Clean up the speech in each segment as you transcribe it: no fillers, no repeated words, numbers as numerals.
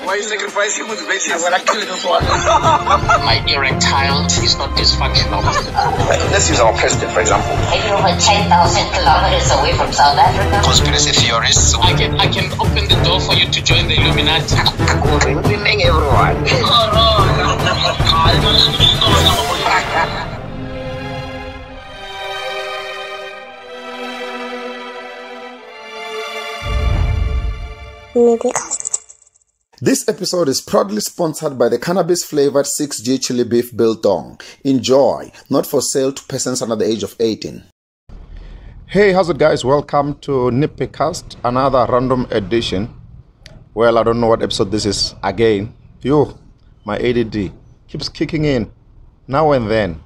Why are you sacrificing with basis? I'm gonna kill you for My erectile is not dysfunctional. Let's use our president, for example. Maybe over 10,000 kilometers away from South Africa. Conspiracy theorists. I can open the door for you to join the Illuminati. Good evening, everyone. NippyCast. This episode is proudly sponsored by the cannabis-flavored 6G chili beef biltong. Enjoy, not for sale to persons under the age of 18. Hey, how's it guys? Welcome to NippyCast, another random edition. Well, I don't know what episode this is again. My ADD keeps kicking in now and then.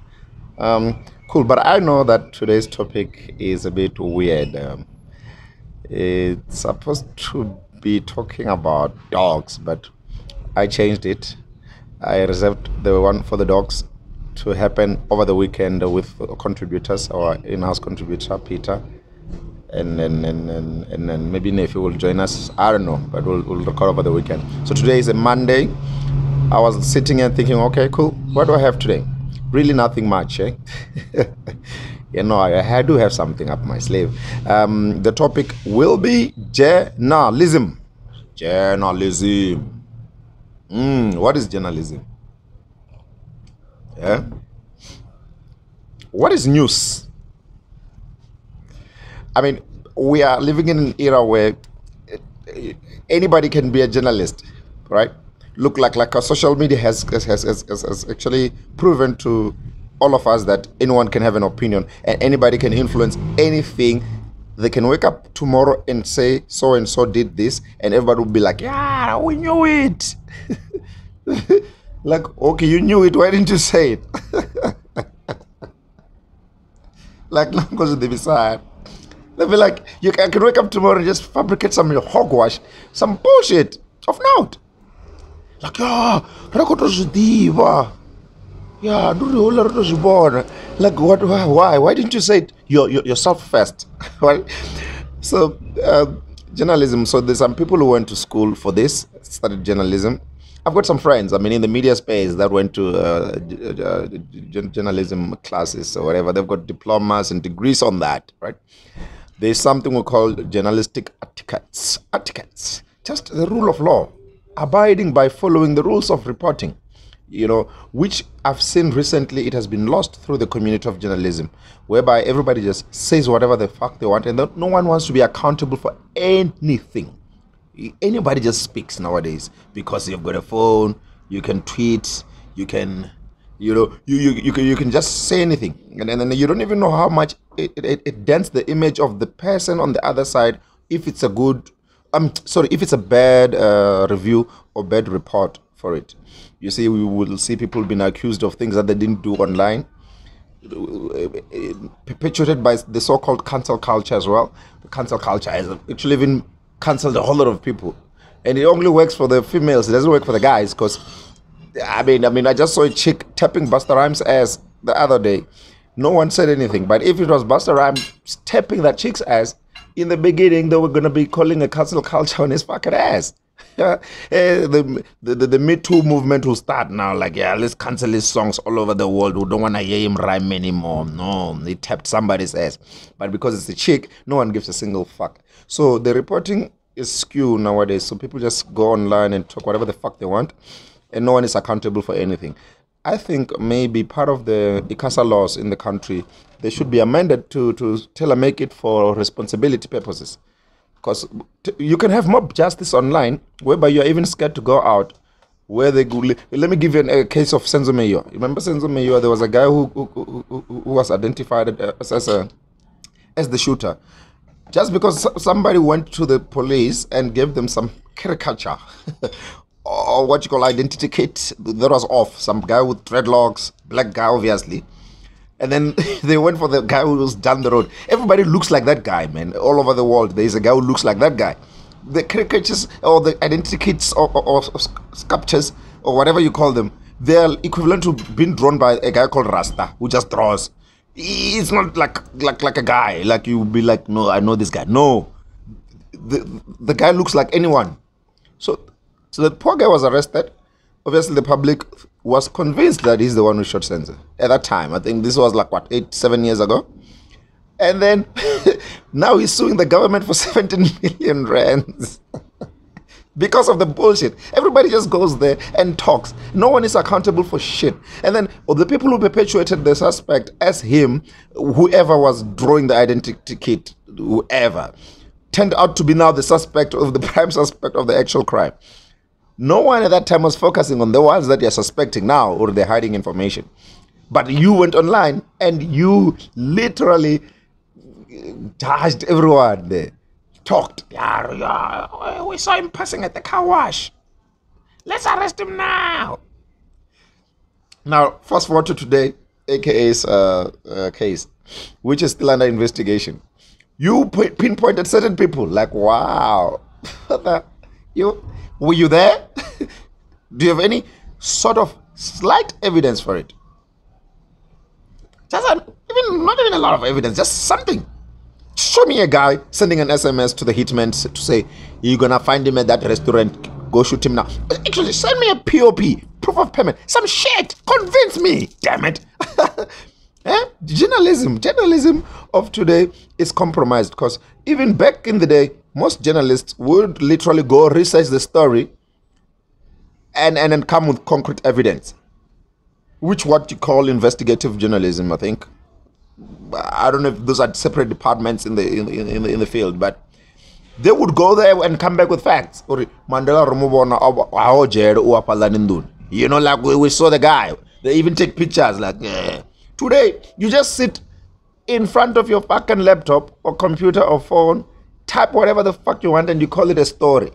Cool, but I know that today's topic is a bit weird. It's supposed to be talking about dogs, but I changed it. I reserved the one for the dogs to happen over the weekend with contributors, our in-house contributor Peter, and then maybe Nephew will join us. I don't know, but we'll record over the weekend. So today is a Monday. I was sitting and thinking, okay, cool, what do I have today? Really nothing much, eh? You know, I do have something up my sleeve. The topic will be journalism. Journalism. What is journalism? Yeah. What is news? I mean, we are living in an era where anybody can be a journalist, right? Look, like our social media has actually proven to all of us that anyone can have an opinion and anybody can influence anything. They can wake up tomorrow and say so and so did this, and everybody will be like, yeah, we knew it. Like, okay, you knew it, why didn't you say it? Like, not because they be sad. They'll be like, I can wake up tomorrow and just fabricate some hogwash, some bullshit of note. Like, yeah, yeah, like, what? Why? Why didn't you say it yourself first? Right? So, journalism. So there's some people who went to school for this, studied journalism. I've got some friends, I mean, in the media space that went to journalism classes or whatever. They've got diplomas and degrees on that, right? There's something we call journalistic etiquettes. Etiquettes. Just the rule of law. Abiding by following the rules of reporting, you know, which I've seen recently. It has been lost through the community of journalism, whereby everybody just says whatever the fuck they want, and no one wants to be accountable for anything. Anybody just speaks nowadays because you've got a phone, you can tweet, you can, you know, you can just say anything, and then you don't even know how much it dents the image of the person on the other side. If it's a good, if it's a bad review or bad report for it. You see, we will see people being accused of things that they didn't do online, perpetuated by the so-called cancel culture as well. The cancel culture has actually even cancelled a whole lot of people, and it only works for the females. It doesn't work for the guys, because I mean, I just saw a chick tapping Busta Rhymes' ass the other day. No one said anything, but if it was Busta Rhymes tapping that chick's ass, in the beginning, they were going to be calling a cancel culture on his fucking ass. The Me Too movement will start now. Like, yeah, let's cancel his songs all over the world. We don't want to hear him rhyme anymore. No, he tapped somebody's ass. But because it's a chick, no one gives a single fuck. So the reporting is skewed nowadays. So people just go online and talk whatever the fuck they want, and no one is accountable for anything. I think maybe part of the ICASA laws in the country, they should be amended to tailor-make it for responsibility purposes. Because you can have mob justice online, whereby you're even scared to go out, where they go. Let me give you a case of Senzo Mayor. Remember Senzo Mayor? There was a guy who was identified as the shooter. Just because somebody went to the police and gave them some caricature, or what you call identity kit, that was off. Some guy with dreadlocks, black guy obviously. And then they went for the guy who was down the road. Everybody looks like that guy, man. All over the world, there is a guy who looks like that guy. The caricatures or the identity kits or sculptures or whatever you call them, they are equivalent to being drawn by a guy called Rasta, who just draws. It's not like a guy. Like you would be like, no, I know this guy. No, the guy looks like anyone. So So the poor guy was arrested. Obviously, the public was convinced that he's the one who shot Senzo. At that time, I think this was like, what, 7 years ago? And then, now he's suing the government for 17 million rands. Because of the bullshit. Everybody just goes there and talks. No one is accountable for shit. And then the people who perpetuated the suspect as him, whoever was drawing the identity kit, whoever, turned out to be now the suspect of the prime suspect of the actual crime. No one at that time was focusing on the ones that you're suspecting now or they're hiding information. But you went online and you literally charged everyone there. Talked. Yeah, we saw him passing at the car wash. Let's arrest him now. Now, fast forward to today, AKA's case, which is still under investigation. You pinpointed certain people, like, wow. Were you there? Do you have any sort of slight evidence for it? Not even a lot of evidence, just something. Show me a guy sending an SMS to the hitman to say, you're gonna find him at that restaurant, go shoot him now. Actually, send me a POP, proof of payment, some shit, convince me, damn it. Journalism of today is compromised, because even back in the day, most journalists would literally go research the story and then come with concrete evidence, which what you call investigative journalism, I think. I don't know if those are separate departments in the field, but they would go there and come back with facts. Mandela you know, like we saw the guy. They even take pictures. Like today, you just sit in front of your fucking laptop or computer or phone, type whatever the fuck you want, and you call it a story.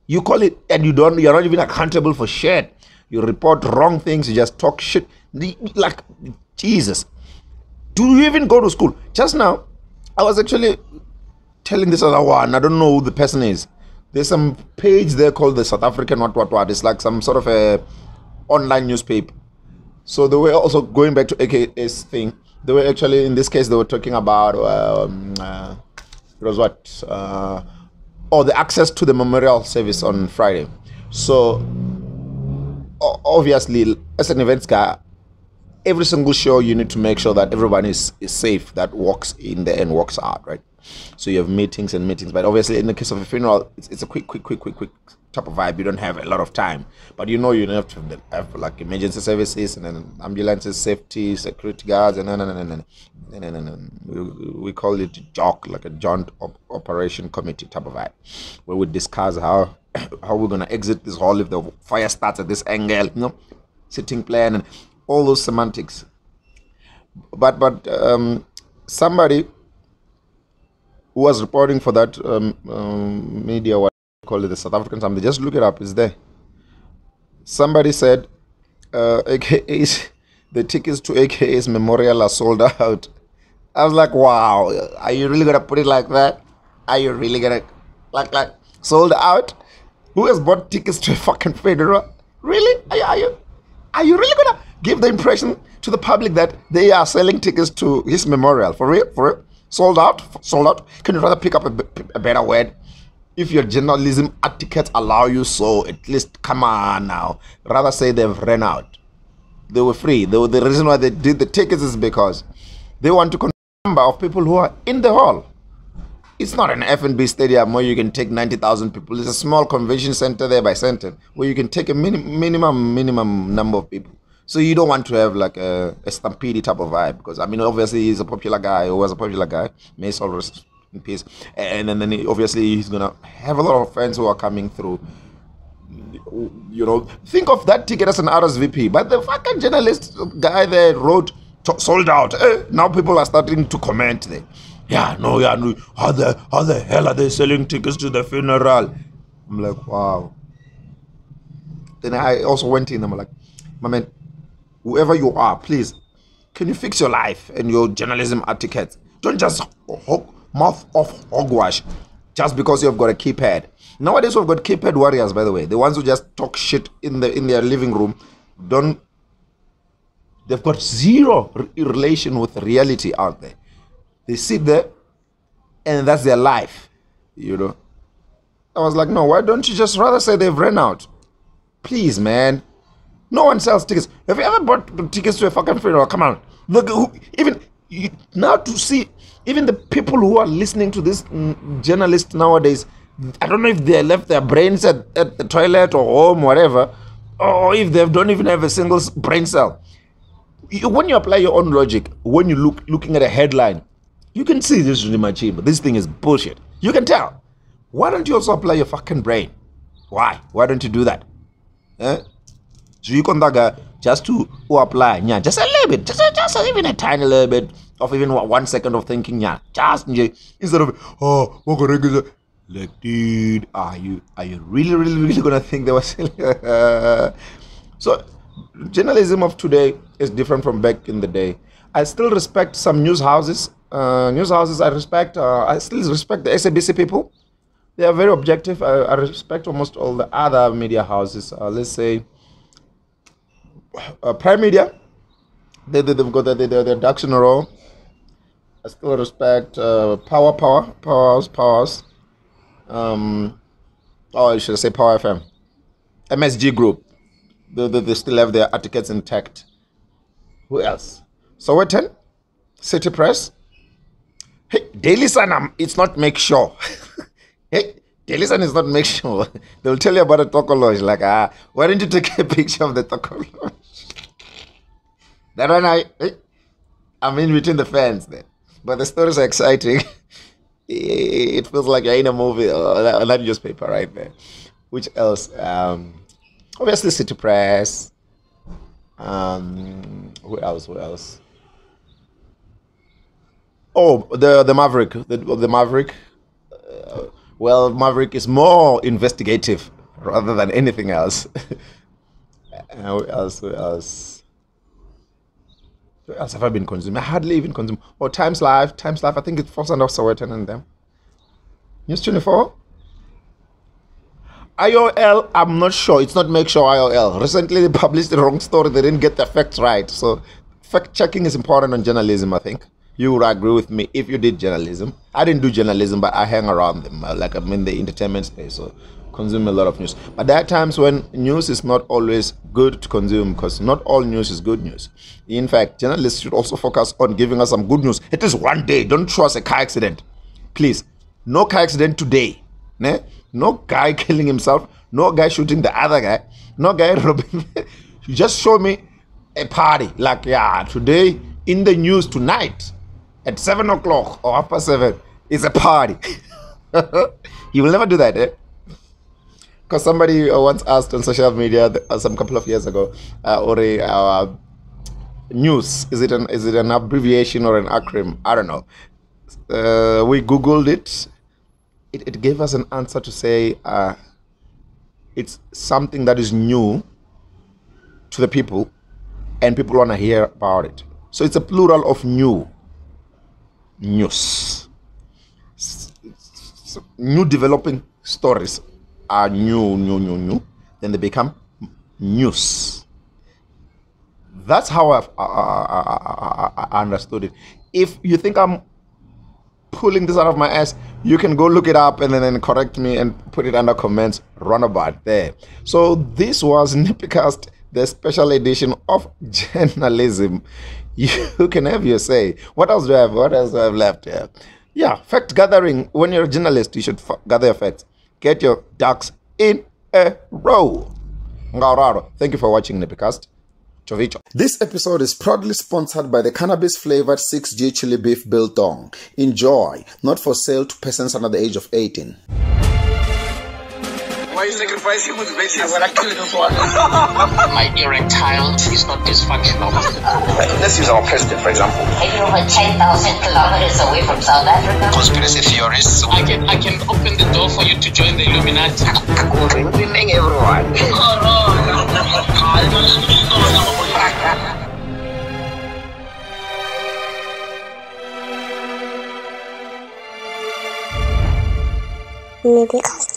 You call it, and you're not even accountable for shit. You report wrong things. You just talk shit. Like Jesus. Do you even go to school? Just now, I was actually telling this other one, I don't know who the person is. There's some page there called the South African what. It's like some sort of a online newspaper. So they were also going back to AKS thing. They were actually, in this case, they were talking about, it was what? The access to the memorial service on Friday. So, obviously, as an events guy, every single show, you need to make sure that everyone is safe that walks in there and walks out, right? So you have meetings and meetings, but obviously in the case of a funeral, it's a quick type of vibe. You don't have a lot of time, but you don't have to have like emergency services and then ambulances, safety, security guards, and we call it JOC, like a joint operation committee type of vibe, where we discuss how we're gonna exit this hall if the fire starts at this angle, sitting plan and all those semantics. But somebody who was reporting for that media, what you call it, the South African something, just look it up, it's there. Somebody said AKA's, the tickets to AKA's memorial are sold out. I was like, wow, are you really gonna put it like that? Are you really gonna like sold out? Who has bought tickets to a fucking funeral? Really? Are you really gonna give the impression to the public that they are selling tickets to his memorial? For real? Sold out? Can you rather pick up a better word? If your journalism etiquette allow you so, at least come on now. Rather say they've ran out. They were free. The reason why they did the tickets is because they want to control the number of people who are in the hall. It's not an F&B stadium where you can take 90,000 people. It's a small convention center there by center where you can take a minimum number of people. So you don't want to have like a stampede type of vibe, because I mean, obviously he's a popular guy, or was a popular guy, may soul rest in peace, and then obviously he's gonna have a lot of friends who are coming through. Think of that ticket as an RSVP, but the fucking journalist guy there wrote sold out. Now people are starting to comment there. No, how the hell are they selling tickets to the funeral? I'm like, wow. Then I also went in, I'm like, my man, whoever you are, please, can you fix your life and your journalism etiquette? Don't just mouth off hogwash just because you've got a keypad. Nowadays we've got keypad warriors, by the way. The ones who just talk shit in their living room. They've got zero relation with reality out there. They sit there and that's their life, I was like, no, why don't you just rather say they've ran out? Please, man. No one sells tickets. Have you ever bought tickets to a fucking funeral? Come on. Look, now to see, even the people who are listening to this journalist nowadays, I don't know if they left their brains at the toilet or home, whatever, or if they don't even have a single brain cell. When you apply your own logic, when you looking at a headline, you can see this is my cheap, but this thing is bullshit. You can tell. Why don't you also apply your fucking brain? Why? Why don't you do that? So you can just to apply, yeah, just a little bit, just even a tiny little bit of even 1 second of thinking, yeah, just instead of like, dude, are you really gonna think they were silly? So journalism of today is different from back in the day. I still respect some news houses. I respect. I still respect the SABC people. They are very objective. I respect almost all the other media houses. Let's say Prime Media. They've got their ducks in a row. I still respect Powers. I should say Power FM. MSG Group. They still have their etiquettes intact. Who else? Sowetan, City Press. Hey, Daily Sun, it's not make sure. Hey, Daily Sun is not make sure. They'll tell you about a Toko Lodge. Like, why don't you take a picture of the Toko Lodge? That one, I'm in between the fans there. But the stories are exciting. It feels like you're in a movie or that newspaper right there. Which else? Obviously, City Press. Who else? Oh, the Maverick. The Maverick. Well, Maverick is more investigative rather than anything else. Who else have I been consuming? I hardly even consume. Oh, Times Live. I think it falls under Sowetan and them. News 24. IOL, I'm not sure. It's not make sure IOL. Recently, they published the wrong story. They didn't get the facts right. So, fact checking is important on journalism, I think. You would agree with me if you did journalism. I didn't do journalism, but I hang around them. Like, I'm in the entertainment space, so consume a lot of news. But there are times when news is not always good to consume because not all news is good news. In fact, journalists should also focus on giving us some good news. It is one day. Don't trust a car accident. Please, no car accident today. Ne? No guy killing himself. No guy shooting the other guy. No guy robbing. You just show me a party. Like, yeah, today in the news tonight at 7 o'clock or after 7 is a party. You will never do that, eh? Because somebody once asked on social media some couple of years ago, news, is it an abbreviation or an acronym? I don't know. We Googled it. It gave us an answer to say it's something that is new to the people and people want to hear about it. So it's a plural of new. News. So new developing stories are new. Then they become news. That's how I understood it. If you think I'm pulling this out of my ass, you can go look it up and then correct me and put it under comments runabout there. So this was NippyCast, the special edition of journalism. You can have your say. What else do I have? What else do I have left here? Yeah, fact gathering. When you're a journalist, you should gather your facts. Get your ducks in a row. Thank you for watching NippyCast. This episode is proudly sponsored by the cannabis-flavored 6G chili beef biltong. Enjoy. Not for sale to persons under the age of 18. Why are you sacrificing motivation? I will actually do one. My erectile is not dysfunctional. Let's use our president, for example. Are you over 10,000 kilometers away from South Africa? Conspiracy theorists. I can open the door for you to join the Illuminati. Good evening, everyone. NippyCast.